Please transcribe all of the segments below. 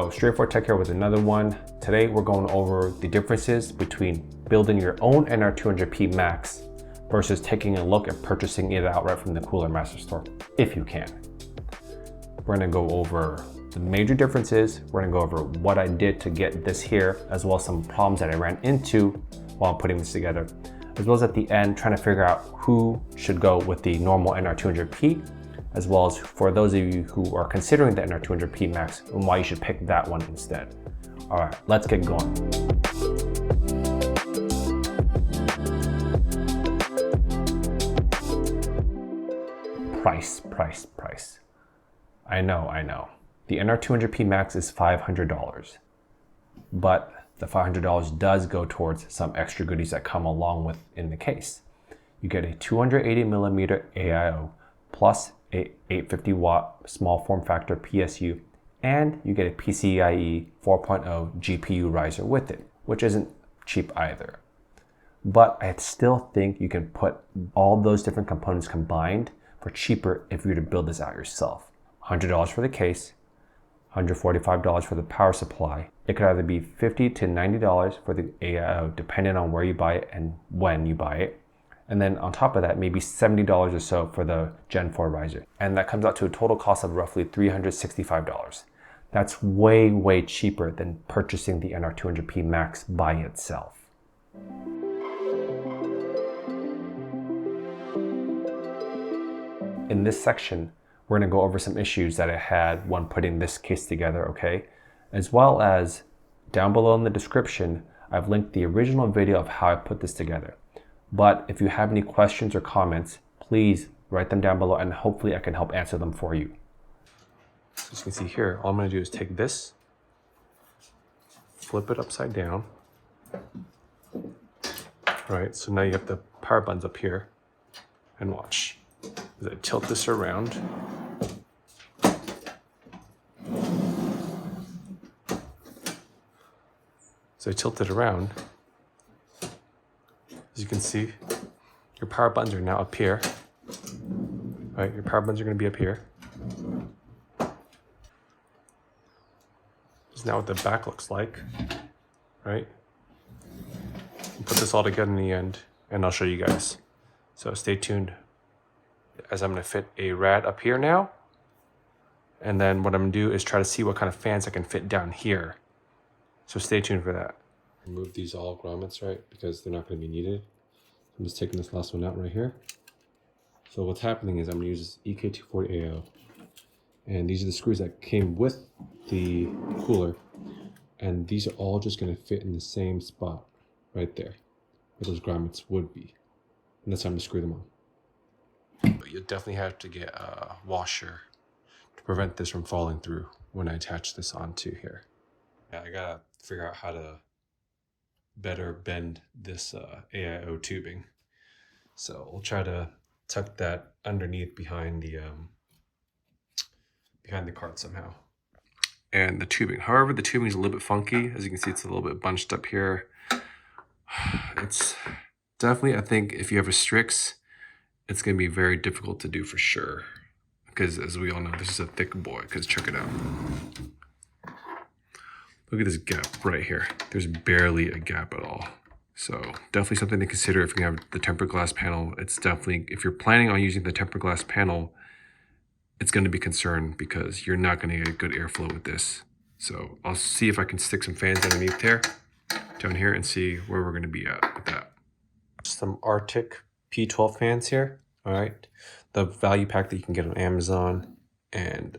So Straightforward Tech here with another one. Today we're going over the differences between building your own NR200P MAX versus taking a look at purchasing it outright from the Cooler Master Store, if you can. We're gonna go over the major differences. We're gonna go over what I did to get this here, as well as some problems that I ran into while putting this together, as well as at the end, trying to figure out who should go with the normal NR200P, as well as for those of you who are considering the NR200P MAX and why you should pick that one instead. All right, let's get going. Price. I know. The NR200P MAX is $500, but the $500 does go towards some extra goodies that come along with in the case. You get a 280mm AIO plus a 850 watt small form factor PSU, and you get a PCIe 4.0 GPU riser with it, which isn't cheap either. But I still think you can put all those different components combined for cheaper if you were to build this out yourself. $100 for the case, $145 for the power supply. It could either be $50 to $90 for the AIO, depending on where you buy it and when you buy it. And then on top of that, maybe $70 or so for the Gen 4 riser. And that comes out to a total cost of roughly $365. That's way cheaper than purchasing the NR200P MAX by itself. In this section, we're gonna go over some issues that I had when putting this case together, okay? As well as down below in the description, I've linked the original video of how I put this together. But if you have any questions or comments, please write them down below and hopefully I can help answer them for you. So as you can see here, all I'm gonna do is take this, flip it upside down. Right, so now you have the power buttons up here, and watch. As I tilt this around, so I tilt it around, as you can see, your power buttons are now up here. Right, your power buttons are going to be up here. This is now what the back looks like, right? I'll put this all together in the end, and I'll show you guys. So stay tuned, as I'm going to fit a rad up here now. And then what I'm going to do is try to see what kind of fans I can fit down here. So stay tuned for that. Remove these all grommets, right? Because they're not going to be needed. I'm just taking this last one out right here. So what's happening is I'm going to use this EK240AO. And these are the screws that came with the cooler. And these are all just going to fit in the same spot right there, where those grommets would be. And that's how I'm going to screw them on. But you'll definitely have to get a washer to prevent this from falling through when I attach this onto here. Yeah, I gotta figure out how to better bend this AIO tubing. So we'll try to tuck that underneath behind the cart somehow. And the tubing, however, the tubing is a little bit funky. As you can see, it's a little bit bunched up here. It's definitely, I think, if you have a Strix, it's going to be very difficult to do for sure. Because as we all know, this is a thick boy, because check it out. Look at this gap right here. There's barely a gap at all. So definitely something to consider if you have the tempered glass panel. It's definitely, if you're planning on using the tempered glass panel, it's going to be concerned because you're not going to get good airflow with this. So I'll see if I can stick some fans underneath there, down here, and see where we're going to be at with that. Some Arctic P12 fans here. All right, the value pack that you can get on Amazon. And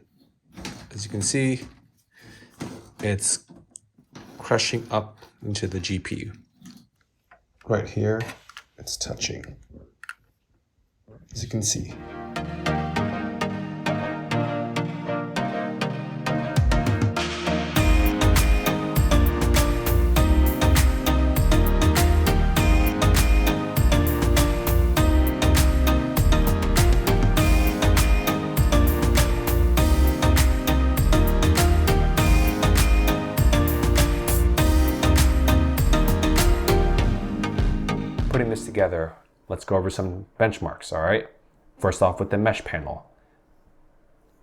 as you can see, it's crushing up into the GPU. Right here, it's touching, as you can see. Putting this together, let's go over some benchmarks, all right? First off with the mesh panel.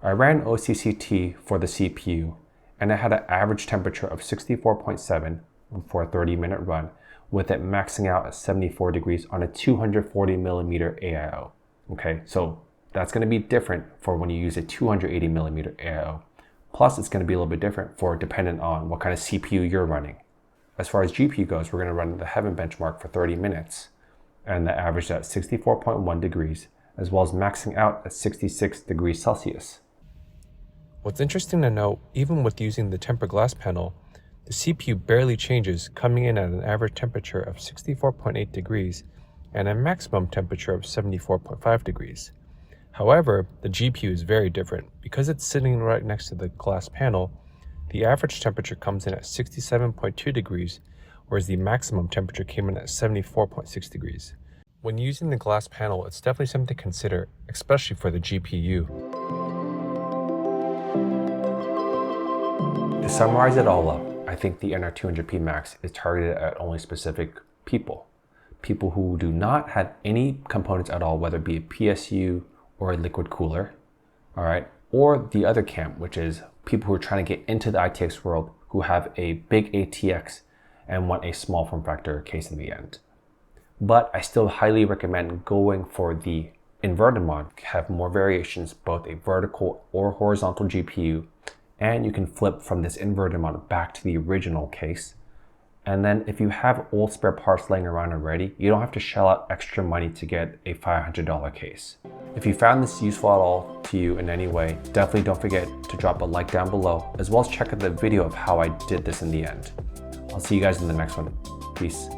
I ran OCCT for the CPU and it had an average temperature of 64.7 for a 30-minute run, with it maxing out at 74 degrees on a 240 millimeter AIO. Okay, so that's going to be different for when you use a 280 millimeter AIO. Plus, it's going to be a little bit different for dependent on what kind of CPU you're running. As far as GPU goes, we're going to run the Heaven benchmark for 30 minutes, and that averaged at 64.1 degrees, as well as maxing out at 66 degrees Celsius. What's interesting to note, even with using the tempered glass panel, the CPU barely changes, coming in at an average temperature of 64.8 degrees and a maximum temperature of 74.5 degrees. However, the GPU is very different. Because it's sitting right next to the glass panel, the average temperature comes in at 67.2 degrees, whereas the maximum temperature came in at 74.6 degrees. When using the glass panel, it's definitely something to consider, especially for the GPU. To summarize it all up, I think the NR200P MAX is targeted at only specific people. People who do not have any components at all, whether it be a PSU or a liquid cooler, all right? Or the other camp, which is people who are trying to get into the ITX world, who have a big ATX and want a small form factor case in the end. But I still highly recommend going for the inverted mod. Have more variations, both a vertical or horizontal GPU, and you can flip from this inverted mod back to the original case. And then if you have old spare parts laying around already, you don't have to shell out extra money to get a $500 case. If you found this useful at all to you in any way, definitely don't forget to drop a like down below, as well as check out the video of how I did this in the end. I'll see you guys in the next one. Peace.